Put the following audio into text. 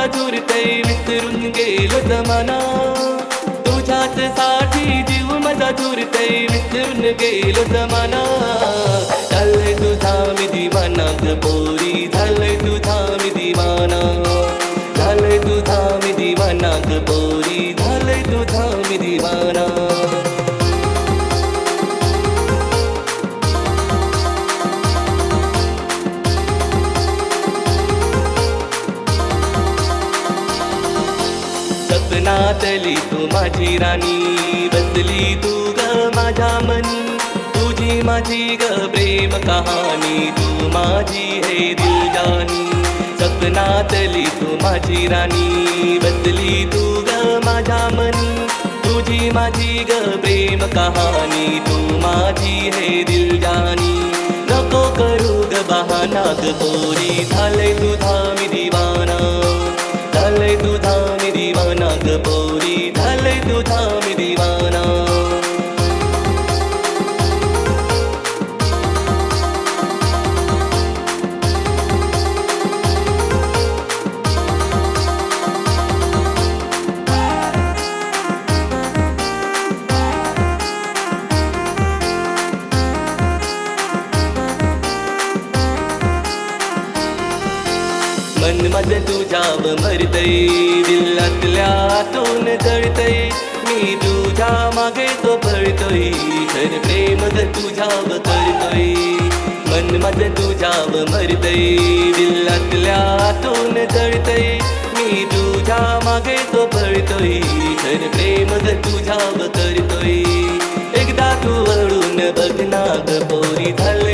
झुरतय विसरून गेलो जमाना तुझ्याच साठी जीव माझा झुरतय विसरून गेलो जमाना झालंय तुझा मी दिवाना ग पोरी झालंय तुझा मी दिवाना झालंय तुझा मी दिवाना ग पोरी झालंय तुझा मी दिवाना सपनातली तू माझी राणी बसली तू ग माझ्या मनी तुझी माझी ग प्रेम कहाणी तू माझी है दिल जानी सपनातली तू माझी राणी बसली तू ग माझ्या मनी तुझी माझी ग प्रेम कहाणी तू माझी है दिल जानी नको करू ग बहाना ग पोरी झालंय तुझा मी दिवाना झालंय तुझा मी दिवाना ग पोरी झालंय तुझा मी दिवाना मन माझं तुझ्यावर मरतय दिलातल्या आतून जळतय मी तुझ्या मागे तो पळतोय तर प्रेम ग तुझ्यावर करतोय मन माझं तुझ्यावर मरतय दिलातल्या आतून जळतय मी तुझ्या मागे तो पळतोय तर प्रेम ग तुझ्यावर करतोय एकदा तू वळून बघ ना ग पोरी झालं